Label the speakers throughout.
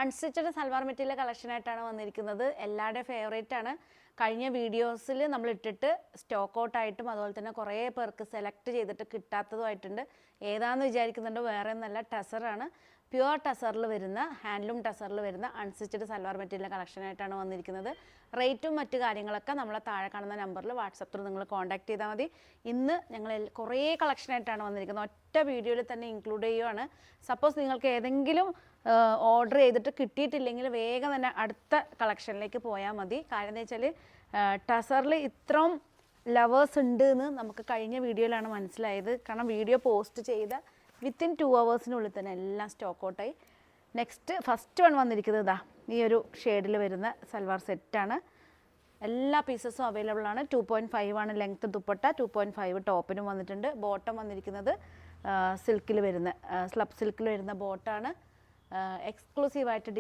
Speaker 1: Unstitched salwar material കളക്ഷനായിട്ടാണ് വന്നിരിക്കുന്നത്. എല്ലാവരുടെയും favourite ആണ്. കഴിഞ്ഞ വീഡിയോസിൽ നമ്മൾ ഇട്ടിട്ട് സ്റ്റോക്ക് ഔട്ട് ആയിട്ടും അതുപോലെ തന്നെ കുറേ പേർക്ക് സെലക്ട് ചെയ്തിട്ട് കിട്ടാത്തതുമായിട്ടുണ്ട്. ഏതാണെന്ന് വിചാരിക്കുന്നുണ്ടോ, വേറെ ഒന്നല്ല, ടസറാണ്. പ്യുവർ ടസറിൽ വരുന്ന, ഹാൻഡ്ലൂം ടസറിൽ വരുന്ന അൺസ്റ്റിച്ചഡ് സൽവാർ മെറ്റീരിയൽ കളക്ഷനായിട്ടാണ് വന്നിരിക്കുന്നത്. റേറ്റും മറ്റു കാര്യങ്ങളൊക്കെ നമ്മളെ താഴെ കാണുന്ന നമ്പറിൽ വാട്സപ്പ് ത്രൂ നിങ്ങൾ കോൺടാക്ട് ചെയ്താൽ മതി. ഇന്ന് ഞങ്ങൾ കുറേ കളക്ഷനായിട്ടാണ് വന്നിരിക്കുന്നത്. ഒറ്റ വീഡിയോയിൽ തന്നെ ഇൻക്ലൂഡ് ചെയ്യുവാണ്. സപ്പോസ് നിങ്ങൾക്ക് ഏതെങ്കിലും ഓർഡർ ചെയ്തിട്ട് കിട്ടിയിട്ടില്ലെങ്കിൽ വേഗം തന്നെ അടുത്ത കളക്ഷനിലേക്ക് പോയാൽ മതി. കാര്യം എന്താ വെച്ചാൽ ടസറിൽ ഇത്രയും ലവേഴ്സ് ഉണ്ട് എന്ന് നമുക്ക് കഴിഞ്ഞ വീഡിയോയിലാണ് മനസ്സിലായത്. കാരണം വീഡിയോ പോസ്റ്റ് ചെയ്ത വിത്തിൻ 2 hours തന്നെ എല്ലാം സ്റ്റോക്ക് ഔട്ടായി. നെക്സ്റ്റ് ഫസ്റ്റ് വൺ വന്നിരിക്കുന്നത് ഇതാ ഈ ഒരു ഷെയ്ഡിൽ വരുന്ന സൽവാർ സെറ്റാണ്. എല്ലാ പീസസും അവൈലബിൾ ആണ്. 2.5 ആണ് ലെങ്ത്ത് ദുപ്പട്ട, 2.5 ടോപ്പിനും വന്നിട്ടുണ്ട്. ബോട്ടം വന്നിരിക്കുന്നത് സിൽക്കിൽ വരുന്ന സ്ലബ് സിൽക്കിൽ വരുന്ന ബോട്ടാണ്. എക്സ്ക്ലൂസീവായിട്ട്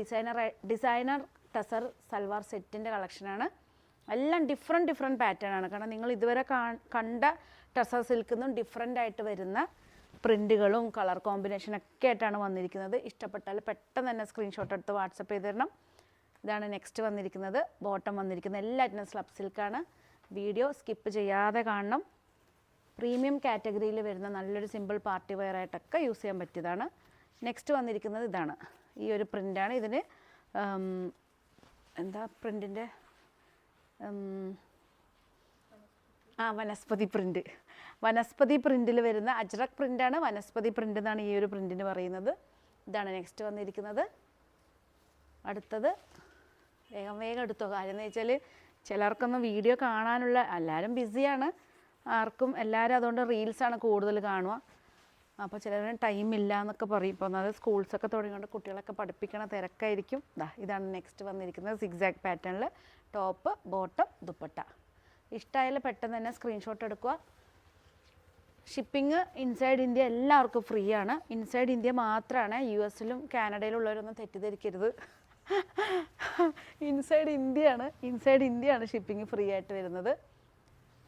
Speaker 1: ഡിസൈനർ ടസർ സൽവാർ സെറ്റിൻ്റെ കളക്ഷനാണ്. എല്ലാം ഡിഫറെൻറ്റ് പാറ്റേൺ ആണ്. കാരണം നിങ്ങൾ ഇതുവരെ കണ്ട ടസർ സിൽക്കിൽ നിന്നും ഡിഫറെൻ്റ് ആയിട്ട് വരുന്ന പ്രിൻറ്റുകളും കളർ കോമ്പിനേഷനൊക്കെ ആയിട്ടാണ് വന്നിരിക്കുന്നത്. ഇഷ്ടപ്പെട്ടാൽ പെട്ടെന്ന് തന്നെ സ്ക്രീൻഷോട്ട് എടുത്ത് വാട്സപ്പ് ചെയ്ത് തരണം. ഇതാണ് നെക്സ്റ്റ് വന്നിരിക്കുന്നത്. ബോട്ടം വന്നിരിക്കുന്നത് എല്ലാറ്റിനും സ്ലബ് സിൽക്കാണ്. വീഡിയോ സ്കിപ്പ് ചെയ്യാതെ കാണണം. പ്രീമിയം കാറ്റഗറിയിൽ വരുന്ന നല്ലൊരു സിമ്പിൾ പാർട്ടി വെയർ ആയിട്ടൊക്കെ യൂസ് ചെയ്യാൻ പറ്റിയതാണ്. നെക്സ്റ്റ് വന്നിരിക്കുന്നത് ഇതാണ്. ഈ ഒരു പ്രിൻ്റാണ്. ഇതിന് എന്താ പ്രിൻറ്റിൻ്റെ വനസ്പതി പ്രിൻറ്റിൽ വരുന്ന അജ്രക് പ്രിൻ്റാണ്. വനസ്പതി പ്രിൻ്റ് എന്നാണ് ഈ ഒരു പ്രിൻറ്റിന് പറയുന്നത്. ഇതാണ് നെക്സ്റ്റ് വന്നിരിക്കുന്നത്. അടുത്തത് വേഗം എടുത്തോ. കാര്യം എന്ന് വെച്ചാൽ ചിലർക്കൊന്നും വീഡിയോ കാണാനുള്ള, എല്ലാവരും ബിസിയാണ്, എല്ലാവരും അതുകൊണ്ട് റീൽസാണ് കൂടുതൽ കാണുക. അപ്പോൾ ചിലവരും ടൈമില്ല എന്നൊക്കെ പറയും. ഇപ്പോൾ ഒന്നാമത് സ്കൂൾസൊക്കെ തുടങ്ങിക്കൊണ്ട് കുട്ടികളൊക്കെ പഠിപ്പിക്കണ തിരക്കായിരിക്കും. ഇതാണ് നെക്സ്റ്റ് വന്നിരിക്കുന്നത്. സിഗ്സാഗ് പാറ്റേണിൽ ടോപ്പ്, ബോട്ടം, ദുപ്പട്ട. ഇഷ്ടമായാലും പെട്ടെന്ന് തന്നെ സ്ക്രീൻഷോട്ട് എടുക്കുക. ഷിപ്പിംഗ് ഇൻസൈഡ് ഇന്ത്യ എല്ലാവർക്കും ഫ്രീ ആണ്. ഇൻസൈഡ് ഇന്ത്യ മാത്രമാണ്. US-ലും കാനഡയിലുള്ളവരൊന്നും തെറ്റിദ്ധരിക്കരുത്. ഇൻസൈഡ് ഇന്ത്യയാണ് ഷിപ്പിംഗ് ഫ്രീ ആയിട്ട് വരുന്നത്.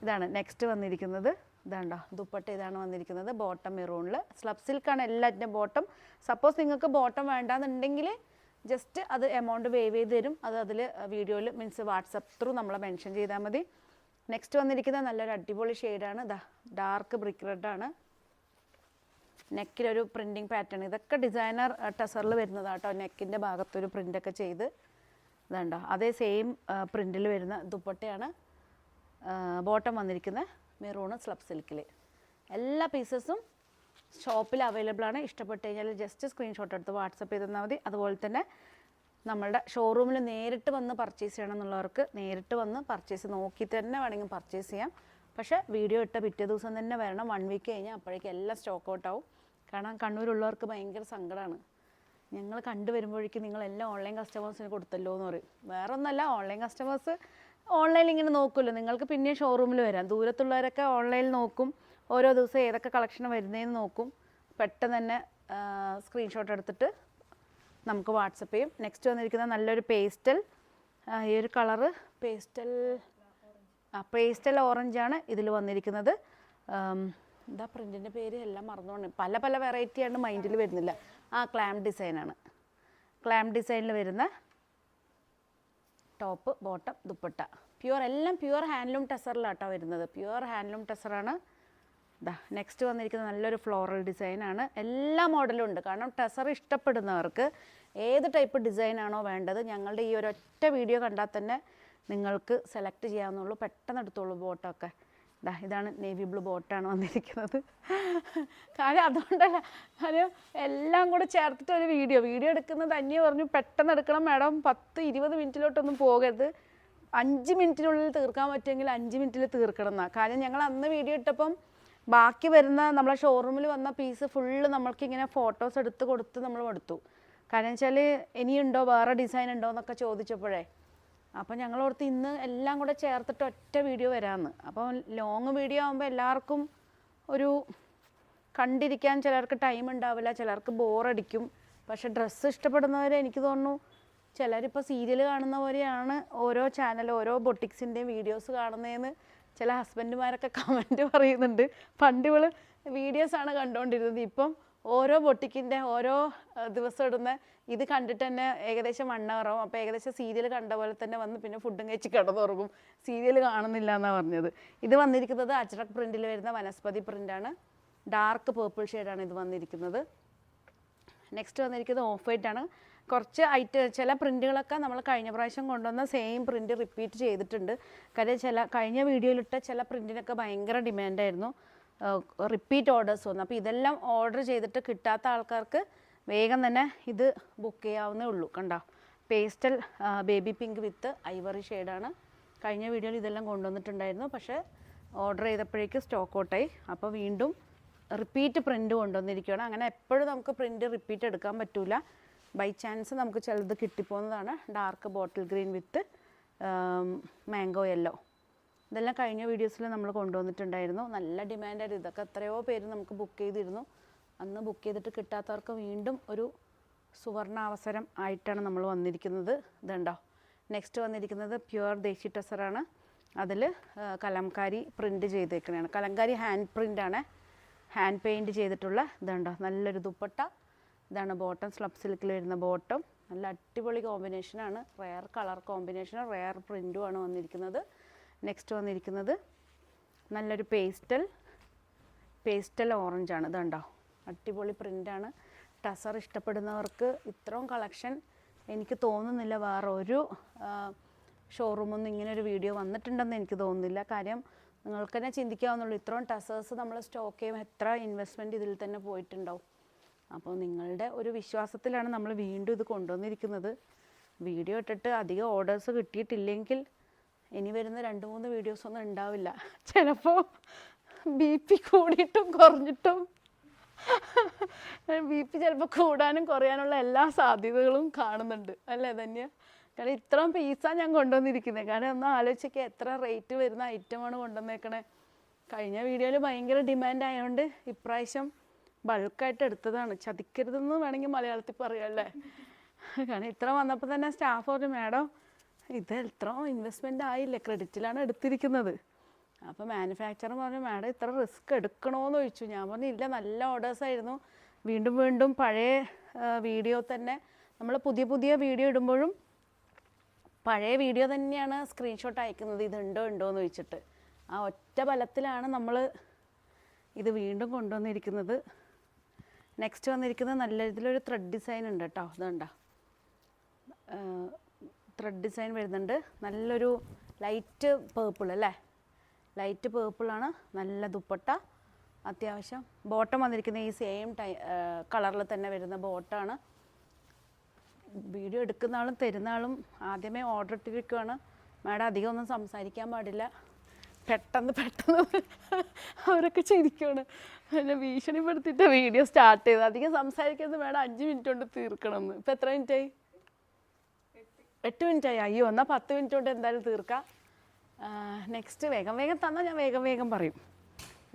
Speaker 1: ഇതാണ് നെക്സ്റ്റ് വന്നിരിക്കുന്നത്. ഇതാണ്ടോ ദുപ്പട്ട, ഇതാണ് വന്നിരിക്കുന്നത്. ബോട്ടം മെറൂണിൽ സ്ലബ് സിൽക്കാണ് എല്ലാറ്റിൻ്റെ ബോട്ടം. സപ്പോസ് നിങ്ങൾക്ക് ബോട്ടം വേണ്ടാന്നുണ്ടെങ്കിൽ ജസ്റ്റ് അത് എമൗണ്ട് വേവ് ചെയ്ത് തരും. അത് അതിൽ വീഡിയോയിൽ മീൻസ് വാട്സപ്പ് ത്രൂ നമ്മളെ മെൻഷൻ ചെയ്താൽ മതി. നെക്സ്റ്റ് വന്നിരിക്കുന്നത് നല്ലൊരു അടിപൊളി ഷെയ്ഡാണ്. ഡാർക്ക് ബ്രിക്ക് റെഡാണ്. നെക്കിലൊരു പ്രിൻറ്റിങ് പാറ്റേൺ. ഇതൊക്കെ ഡിസൈനർ ടസറിൽ വരുന്നതാണ് കേട്ടോ. നെക്കിൻ്റെ ഭാഗത്തൊരു പ്രിൻ്റൊക്കെ ചെയ്ത് ഇതുണ്ടോ അതേ സെയിം പ്രിൻറ്റിൽ വരുന്ന ദുപ്പട്ടയാണ്. ബോട്ടം വന്നിരിക്കുന്ന മെറൂണ് സ്ലബ് സിൽക്കിൽ. എല്ലാ പീസസും ഷോപ്പിൽ അവൈലബിൾ ആണ്. ഇഷ്ടപ്പെട്ട് കഴിഞ്ഞാൽ ജസ്റ്റ് സ്ക്രീൻഷോട്ട് എടുത്ത് വാട്സപ്പ് ചെയ്ത് തന്നാൽ മതി. അതുപോലെ തന്നെ നമ്മളുടെ ഷോറൂമിൽ നേരിട്ട് വന്ന് പർച്ചേസ് ചെയ്യണം എന്നുള്ളവർക്ക് നേരിട്ട് വന്ന് പർച്ചേസ് നോക്കി തന്നെ വേണമെങ്കിൽ പർച്ചേസ് ചെയ്യാം. പക്ഷേ വീഡിയോ ഇട്ട പിറ്റേ ദിവസം തന്നെ വരണം. 1 വീക്ക് കഴിഞ്ഞാൽ അപ്പോഴേക്കും എല്ലാം സ്റ്റോക്ക് ഔട്ട് ആവും. കാരണം കണ്ണൂരുള്ളവർക്ക് ഭയങ്കര സങ്കടമാണ്. ഞങ്ങൾ കണ്ടുവരുമ്പോഴേക്കും നിങ്ങളെല്ലാം ഓൺലൈൻ കസ്റ്റമേഴ്സിന് കൊടുത്തല്ലോ എന്ന് പറയും. വേറെ ഒന്നല്ല, ഓൺലൈൻ കസ്റ്റമേഴ്സ് ഓൺലൈനിൽ ഇങ്ങനെ നോക്കുമല്ലോ. നിങ്ങൾക്ക് പിന്നെയും ഷോറൂമിൽ വരാം. ദൂരത്തുള്ളവരൊക്കെ ഓൺലൈനിൽ നോക്കും. ഓരോ ദിവസം ഏതൊക്കെ കളക്ഷൻ വരുന്നതെന്ന് നോക്കും. പെട്ടെന്ന് തന്നെ സ്ക്രീൻഷോട്ട് എടുത്തിട്ട് നമുക്ക് വാട്സപ്പ് ചെയ്യും. നെക്സ്റ്റ് വന്നിരിക്കുന്നത് നല്ലൊരു പേസ്റ്റൽ, ഈ ഒരു കളറ് പേസ്റ്റൽ ഓറഞ്ചാണ് ഇതിൽ വന്നിരിക്കുന്നത്. എന്താ പ്രിൻറ്റിൻ്റെ പേര് എല്ലാം മറന്നുകൊണ്ട്, പല വെറൈറ്റിയാണ് മൈൻഡിൽ വരുന്നില്ല. ക്ലാം ഡിസൈനാണ്. ക്ലാം ഡിസൈനിൽ വരുന്ന ടോപ്പ്, ബോട്ടം, ദുപ്പട്ട. എല്ലാം പ്യുവർ ഹാൻഡ്ലൂം ടസറിലാട്ടോ വരുന്നത്. Pure handloom ടസറാണ്. നെക്സ്റ്റ് വന്നിരിക്കുന്നത് നല്ലൊരു ഫ്ലോറൽ ഡിസൈനാണ്. എല്ലാ മോഡലും ഉണ്ട്. കാരണം ടസർ ഇഷ്ടപ്പെടുന്നവർക്ക് ഏത് ടൈപ്പ് ഡിസൈനാണോ വേണ്ടത് ഞങ്ങളുടെ ഈ ഒരൊറ്റ വീഡിയോ കണ്ടാൽ തന്നെ നിങ്ങൾക്ക് സെലക്ട് ചെയ്യാവുന്നുള്ളൂ. പെട്ടെന്ന് എടുത്തോളൂ ബോട്ടൊക്കെ. ഇതാണ് നേവി ബ്ലൂ ബോട്ടാണ് വന്നിരിക്കുന്നത്. കാര്യം അതുകൊണ്ടല്ല, കാര്യം എല്ലാം കൂടെ ചേർത്തിട്ട് ഒരു വീഡിയോ എടുക്കുന്നത് അന്യ പറഞ്ഞു പെട്ടെന്ന് എടുക്കണം മാഡം, 10-20 മിനിറ്റിലോട്ടൊന്നും പോകരുത്, 5 മിനിറ്റിനുള്ളിൽ തീർക്കാൻ പറ്റുമെങ്കിൽ 5 മിനിറ്റിൽ തീർക്കണം എന്നാണ്. കാര്യം ഞങ്ങൾ അന്ന് വീഡിയോ ഇട്ടപ്പം ബാക്കി വരുന്ന നമ്മളെ ഷോറൂമിൽ വന്ന പീസ് ഫുള്ള് നമ്മൾക്കിങ്ങനെ ഫോട്ടോസ് എടുത്ത് കൊടുത്ത് നമ്മൾ എടുത്തു. കാരണം വെച്ചാൽ ഇനിയുണ്ടോ, വേറെ ഡിസൈൻ ഉണ്ടോ എന്നൊക്കെ ചോദിച്ചപ്പോഴേ അപ്പോൾ ഞങ്ങളോർത്ത് ഇന്ന് എല്ലാം കൂടെ ചേർത്തിട്ട് ഒറ്റ വീഡിയോ വരാമെന്ന്. അപ്പോൾ ലോങ് വീഡിയോ ആകുമ്പോൾ എല്ലാവർക്കും ഒരു കണ്ടിരിക്കാൻ ചിലർക്ക് ടൈം ഉണ്ടാവില്ല, ചിലർക്ക് ബോറടിക്കും. പക്ഷെ ഡ്രസ്സ് ഇഷ്ടപ്പെടുന്നവരെ എനിക്ക് തോന്നുന്നു ചിലരിപ്പോൾ സീരിയൽ കാണുന്ന പോലെയാണ് ഓരോ ചാനൽ, ഓരോ ബൊട്ടിക്സിൻ്റെയും വീഡിയോസ് കാണുന്നതെന്ന് ചില ഹസ്ബൻഡുമാരൊക്കെ കമൻറ്റ് പറയുന്നുണ്ട്. പണ്ട് ഇവൾ വീഡിയോസാണ് കണ്ടുകൊണ്ടിരുന്നത്, ഇപ്പം ഓരോ ബൊട്ടിക്കിൻ്റെ ഓരോ ദിവസം ഇടുന്ന ഇത് കണ്ടിട്ട് തന്നെ ഏകദേശം 1 hour ആവും. അപ്പോൾ ഏകദേശം സീരിയൽ കണ്ട പോലെ തന്നെ വന്ന് പിന്നെ ഫുഡും കഴിച്ച് കിടന്നുറങ്ങും. സീരിയൽ കാണുന്നില്ല എന്നാണ് പറഞ്ഞത്. ഇത് വന്നിരിക്കുന്നത് അജ്രക് പ്രിൻറ്റിൽ വരുന്ന വനസ്പതി പ്രിൻ്റാണ്. ഡാർക്ക് പേർപ്പിൾ ഷെയ്ഡാണ് ഇത് വന്നിരിക്കുന്നത്. നെക്സ്റ്റ് വന്നിരിക്കുന്നത് ഓഫ് വൈറ്റ് ആണ്. കുറച്ച് ചില പ്രിൻറ്റുകളൊക്കെ നമ്മൾ കഴിഞ്ഞ പ്രാവശ്യം കൊണ്ടുവന്ന സെയിം പ്രിൻറ്റ് റിപ്പീറ്റ് ചെയ്തിട്ടുണ്ട്. കാര്യം കഴിഞ്ഞ വീഡിയോയിലിട്ട ചില പ്രിൻറ്റിനൊക്കെ ഭയങ്കര ഡിമാൻഡായിരുന്നു, റിപ്പീറ്റ് ഓർഡേഴ്സ് വന്നു. അപ്പോൾ ഇതെല്ലാം ഓർഡർ ചെയ്തിട്ട് കിട്ടാത്ത ആൾക്കാർക്ക് വേഗം തന്നെ ഇത് ബുക്ക് ചെയ്യാവുന്നേ ഉള്ളൂ. കണ്ടോ, പേസ്റ്റൽ ബേബി പിങ്ക് വിത്ത് ഐവറി ഷെയ്ഡാണ്. കഴിഞ്ഞ വീഡിയോയിൽ ഇതെല്ലാം കൊണ്ടുവന്നിട്ടുണ്ടായിരുന്നു, പക്ഷേ ഓർഡർ ചെയ്തപ്പോഴേക്ക് സ്റ്റോക്ക് ഔട്ടായി. അപ്പോൾ വീണ്ടും റിപ്പീറ്റ് പ്രിൻറ്റ് കൊണ്ടുവന്നിരിക്കുകയാണ്. അങ്ങനെ എപ്പോഴും നമുക്ക് പ്രിൻറ്റ് റിപ്പീറ്റ് എടുക്കാൻ പറ്റില്ല, ബൈ ചാൻസ് നമുക്ക് ചിലത് കിട്ടിപ്പോകുന്നതാണ്. Dark bottle green with mango yellow, ഇതെല്ലാം കഴിഞ്ഞ വീഡിയോസിൽ നമ്മൾ കൊണ്ടുവന്നിട്ടുണ്ടായിരുന്നു. നല്ല ഡിമാൻഡായിരുന്നു. ഇതൊക്കെ എത്രയോ പേര് നമുക്ക് ബുക്ക് ചെയ്തിരുന്നു. അന്ന് ബുക്ക് ചെയ്തിട്ട് കിട്ടാത്തവർക്ക് വീണ്ടും ഒരു സുവർണ അവസരം ആയിട്ടാണ് നമ്മൾ വന്നിരിക്കുന്നത്. ഇതുണ്ടോ, നെക്സ്റ്റ് വന്നിരിക്കുന്നത് പ്യുവർ ദേശി ടെസറാണ്. അതിൽ കലംകാരി പ്രിൻറ്റ് ചെയ്തേക്കണതാണ്. കലംകാരി ഹാൻഡ് പ്രിൻ്റാണ്, ഹാൻഡ് പെയിൻറ്റ് ചെയ്തിട്ടുള്ള. ഇതുണ്ടോ, നല്ലൊരു ദുപ്പട്ട. ഇതാണ് ബോട്ടം, സ്ലബ് സിൽക്കിൽ വരുന്ന ബോട്ടം. നല്ല അടിപൊളി കോമ്പിനേഷനാണ്, റെയർ കളർ കോമ്പിനേഷൻ, റെയർ പ്രിൻറ്റുമാണ് വന്നിരിക്കുന്നത്. നെക്സ്റ്റ് വന്നിരിക്കുന്നത് നല്ലൊരു പേസ്റ്റൽ ഓറഞ്ചാണ്. ഇതുണ്ടോ, അടിപൊളി പ്രിൻ്റാണ്. ടസർ ഇഷ്ടപ്പെടുന്നവർക്ക് ഇത്രയും കളക്ഷൻ എനിക്ക് തോന്നുന്നില്ല വേറെ ഒരു ഷോറൂമൊന്നും ഇങ്ങനെ ഒരു വീഡിയോ വന്നിട്ടുണ്ടെന്ന് എനിക്ക് തോന്നുന്നില്ല. കാര്യം നിങ്ങൾക്ക് തന്നെ ചിന്തിക്കാവുന്നുള്ളൂ, ഇത്രയും ടസേഴ്സ് നമ്മൾ സ്റ്റോക്ക് ചെയ്യുമ്പോൾ എത്ര ഇൻവെസ്റ്റ്മെൻറ്റ് ഇതിൽ തന്നെ പോയിട്ടുണ്ടാവും. അപ്പോൾ നിങ്ങളുടെ ഒരു വിശ്വാസത്തിലാണ് നമ്മൾ വീണ്ടും ഇത് കൊണ്ടുവന്നിരിക്കുന്നത്. വീഡിയോ ഇട്ടിട്ട് അധികം ഓർഡേഴ്സ് കിട്ടിയിട്ടില്ലെങ്കിൽ ഇനി വരുന്ന 2-3 വീഡിയോസൊന്നും ഉണ്ടാവില്ല. ചിലപ്പോൾ BP കൂടിയിട്ടും കുറഞ്ഞിട്ടും, BP ചിലപ്പോൾ കൂടാനും കുറയാനുള്ള എല്ലാ സാധ്യതകളും കാണുന്നുണ്ട്, അല്ലേ ധന്യ? കാരണം ഇത്രയും പീസാണ് ഞാൻ കൊണ്ടുവന്നിരിക്കുന്നത്. കാരണം ഒന്ന് ആലോചിക്കുക, എത്ര റേറ്റ് വരുന്ന ഐറ്റമാണ് കൊണ്ടുവന്നേക്കണേ. കഴിഞ്ഞ വീഡിയോയിൽ ഭയങ്കര ഡിമാൻഡ് ആയതുകൊണ്ട് ഇപ്രാവശ്യം ബൾക്കായിട്ട് എടുത്തതാണ്. ചതിക്കരുതെന്ന് വേണമെങ്കിൽ മലയാളത്തിൽ പറയാമല്ലേ. കാരണം ഇത്ര വന്നപ്പോൾ തന്നെ സ്റ്റാഫ് പറഞ്ഞു, മാഡം ഇത് ഇത്ര ഇൻവെസ്റ്റ്മെൻ്റ് ആയില്ലേ, ക്രെഡിറ്റിലാണ് എടുത്തിരിക്കുന്നത്. അപ്പോൾ മാനുഫാക്ചറർ പറഞ്ഞു, മാഡം ഇത്ര റിസ്ക് എടുക്കണമെന്ന് ചോദിച്ചു. ഞാൻ പറഞ്ഞു ഇല്ല, നല്ല ഓർഡേഴ്സായിരുന്നു. വീണ്ടും വീണ്ടും പഴയ വീഡിയോ തന്നെ നമ്മൾ പുതിയ വീഡിയോ ഇടുമ്പോഴും പഴയ വീഡിയോ തന്നെയാണ് സ്ക്രീൻഷോട്ട് അയക്കുന്നത്, ഇതുണ്ടോ എന്ന് ചോദിച്ചിട്ട്. ആ ഒറ്റ ബലത്തിലാണ് നമ്മൾ ഇത് വീണ്ടും കൊണ്ടുവന്നിരിക്കുന്നത്. നെക്സ്റ്റ് വന്നിരിക്കുന്നത് നല്ല ഇതിലൊരു ത്രെഡ് ഡിസൈൻ ഉണ്ട് കേട്ടോ. ഇതുണ്ടോ, ത്രെഡ് ഡിസൈൻ വരുന്നുണ്ട്. നല്ലൊരു ലൈറ്റ് പേർപ്പിൾ അല്ലേ, ലൈറ്റ് പേർപ്പിളാണ്. നല്ല ദുപ്പട്ട, അത്യാവശ്യം ബോട്ടം വന്നിരിക്കുന്ന ഈ സെയിം കളറിൽ തന്നെ വരുന്ന ബോട്ടാണ്. വീഡിയോ എടുക്കുന്ന ആളും തരുന്ന ആളും ആദ്യമേ ഓർഡർ ഇട്ടിരിക്കുകയാണ്, മാഡം അധികം ഒന്നും സംസാരിക്കാൻ പാടില്ല, പെട്ടെന്ന് അവരൊക്കെ ചിരിക്കുകയാണ്. എന്നെ ഭീഷണിപ്പെടുത്തിയിട്ട് വീഡിയോ സ്റ്റാർട്ട് ചെയ്ത്, അധികം സംസാരിക്കുന്നത് മാഡം 5 മിനിറ്റ് കൊണ്ട് തീർക്കണമെന്ന്. ഇപ്പം എത്ര മിനിറ്റായി? 8 മിനിറ്റായി. അയ്യോ, എന്നാൽ 10 മിനിറ്റ് കൊണ്ട് എന്തായാലും തീർക്കാം. നെക്സ്റ്റ് വേഗം തന്നാൽ ഞാൻ വേഗം പറയും.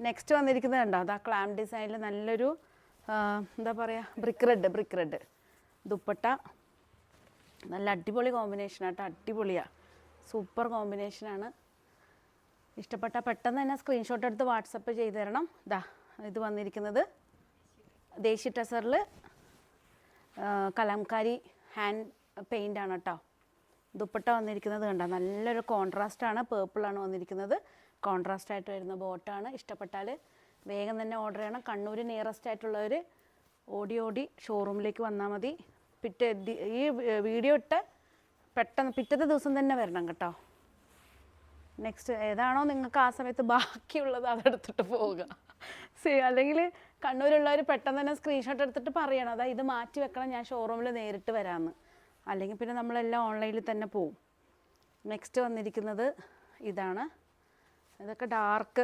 Speaker 1: നെക്സ്റ്റ് വന്നിരിക്കുന്നത് കണ്ടോ, അതാ ക്ലാം ഡിസൈനിൽ നല്ലൊരു എന്താ പറയുക, ബ്രിക്ക് റെഡ് ദുപ്പട്ട. നല്ല അടിപൊളി കോമ്പിനേഷനാട്ടോ, അടിപൊളിയാണ്, സൂപ്പർ കോമ്പിനേഷനാണ്. ഇഷ്ടപ്പെട്ട പെട്ടെന്ന് തന്നെ സ്ക്രീൻഷോട്ട് എടുത്ത് വാട്സപ്പ് ചെയ്ത് തരണം. ഇത് വന്നിരിക്കുന്നത് ദേശി ടെസറിൽ കലംകാരി ഹാൻഡ് പെയിൻ്റാണ് കേട്ടോ. ദുപ്പട്ട വന്നിരിക്കുന്നത് കണ്ടോ, നല്ലൊരു കോൺട്രാസ്റ്റാണ്, പേർപ്പിളാണ് വന്നിരിക്കുന്നത്. കോൺട്രാസ്റ്റ് ആയിട്ട് വരുന്ന ബോട്ടാണ്. ഇഷ്ടപ്പെട്ടാൽ വേഗം തന്നെ ഓർഡർ ചെയ്യണം. കണ്ണൂർ നിയറസ്റ്റ് ആയിട്ടുള്ളവർ ഓടി ഷോറൂമിലേക്ക് വന്നാൽ മതി. ഈ വീഡിയോ ഇട്ട് പെട്ടെന്ന് പിറ്റത്തെ ദിവസം തന്നെ വരണം കേട്ടോ. നെക്സ്റ്റ് ഏതാണോ നിങ്ങൾക്ക് ആ സമയത്ത് ബാക്കിയുള്ളത് അതെടുത്തിട്ട് പോവുക. അല്ലെങ്കിൽ കണ്ണൂരുള്ളവർ പെട്ടെന്ന് തന്നെ സ്ക്രീൻഷോട്ട് എടുത്തിട്ട് പറയണം, അതാ ഇത് മാറ്റി വെക്കണം, ഞാൻ ഷോറൂമിൽ നേരിട്ട് വരാമെന്ന്. അല്ലെങ്കിൽ പിന്നെ നമ്മളെല്ലാം ഓൺലൈനിൽ തന്നെ പോവും. നെക്സ്റ്റ് വന്നിരിക്കുന്നത് ഇതാണ്. ഇതൊക്കെ ഡാർക്ക്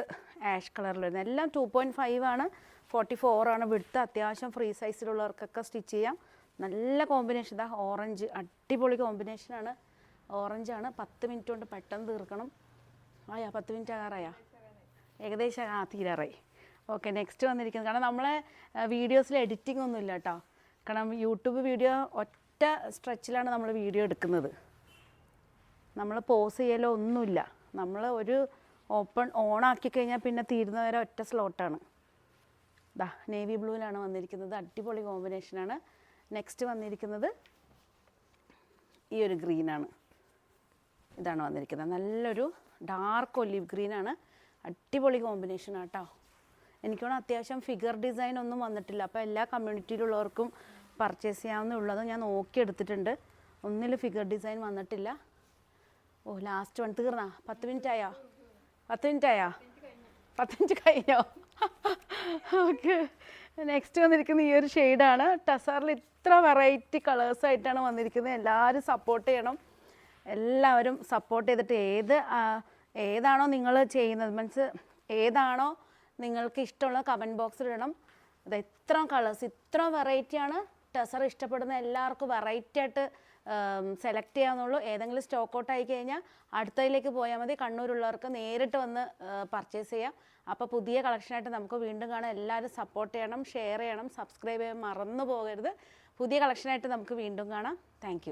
Speaker 1: ആഷ് കളറിൽ വരുന്നത്, എല്ലാം 2.5 ആണ്, 44 ആണ് വിഡ്ത്ത്. അത്യാവശ്യം ഫ്രീ സൈസിലുള്ളവർക്കൊക്കെ സ്റ്റിച്ച് ചെയ്യാം. നല്ല കോമ്പിനേഷൻ. ഇതാ ഓറഞ്ച്, അടിപൊളി കോമ്പിനേഷനാണ്. ഓറഞ്ചാണ്. 10 മിനിറ്റ് കൊണ്ട് പെട്ടെന്ന് തീർക്കണം. 10 മിനിറ്റ് ആകാറായാ? ഏകദേശം തീരാറായി. ഓക്കെ, നെക്സ്റ്റ് വന്നിരിക്കുന്നത്, കാരണം നമ്മളെ വീഡിയോസിൽ എഡിറ്റിംഗ് ഒന്നും ഇല്ല കേട്ടോ. കാരണം യൂട്യൂബ് വീഡിയോ ഒറ്റ സ്ട്രെച്ചിലാണ് നമ്മൾ വീഡിയോ എടുക്കുന്നത്. നമ്മൾ പോസ് ചെയ്യലോ ഒന്നുമില്ല. നമ്മൾ ഒരു ഓണാക്കി കഴിഞ്ഞാൽ പിന്നെ തീരുന്നവരെ ഒറ്റ സ്ലോട്ടാണ്. ദാ നേവി ബ്ലൂവിലാണ് വന്നിരിക്കുന്നത്. അടിപൊളി കോമ്പിനേഷനാണ്. നെക്സ്റ്റ് വന്നിരിക്കുന്നത് ഈ ഒരു ഗ്രീനാണ്. ഇതാണ് വന്നിരിക്കുന്നത്. നല്ലൊരു ഡാർക്ക് ഒലിവ് ഗ്രീനാണ്. അടിപൊളി കോമ്പിനേഷനാണ് കേട്ടോ. എനിക്കോണം അത്യാവശ്യം ഫിഗർ ഡിസൈൻ ഒന്നും വന്നിട്ടില്ല. അപ്പോൾ എല്ലാ കമ്മ്യൂണിറ്റിയിലുള്ളവർക്കും പർച്ചേസ് ചെയ്യാവുന്നുള്ളത് ഞാൻ നോക്കിയെടുത്തിട്ടുണ്ട്. ഒന്നിലും ഫിഗർ ഡിസൈൻ വന്നിട്ടില്ല. ഓ ലാസ്റ്റ് വൺ തീർന്നാ? 10 മിനിറ്റ് ആയോ? 10 മിനിറ്റ് ആയോ? 10 മിനിറ്റ് കഴിഞ്ഞോ? ഓക്കെ. നെക്സ്റ്റ് വന്നിരിക്കുന്ന ഈ ഒരു ഷെയ്ഡാണ്. ടസറിൽ ഇത്ര വെറൈറ്റി കളേഴ്സായിട്ടാണ് വന്നിരിക്കുന്നത്. എല്ലാവരും സപ്പോർട്ട് ചെയ്യണം. എല്ലാവരും സപ്പോർട്ട് ചെയ്തിട്ട് ഏതാണോ നിങ്ങൾ ചെയ്യുന്നത്, മീൻസ് ഏതാണോ നിങ്ങൾക്ക് ഇഷ്ടമുള്ള കമൻറ്റ് ബോക്സിൽ ഇടണം. അത് എത്ര കളേഴ്സ്, ഇത്ര വെറൈറ്റിയാണ്. ടസർ ഇഷ്ടപ്പെടുന്ന എല്ലാവർക്കും വെറൈറ്റി ആയിട്ട് സെലക്ട് ചെയ്യാവുന്നുള്ളൂ. ഏതെങ്കിലും സ്റ്റോക്ക് ഔട്ട് ആയി കഴിഞ്ഞാൽ അടുത്തതിലേക്ക് പോയാൽ മതി. കണ്ണൂരുള്ളവർക്ക് നേരിട്ട് വന്ന് പർച്ചേസ് ചെയ്യാം. അപ്പോൾ പുതിയ കളക്ഷനായിട്ട് നമുക്ക് വീണ്ടും കാണാം. എല്ലാവരും സപ്പോർട്ട് ചെയ്യണം, ഷെയർ ചെയ്യണം, സബ്സ്ക്രൈബ് ചെയ്യാൻ മറന്നു പോകരുത്. പുതിയ കളക്ഷനായിട്ട് നമുക്ക് വീണ്ടും കാണാം. താങ്ക്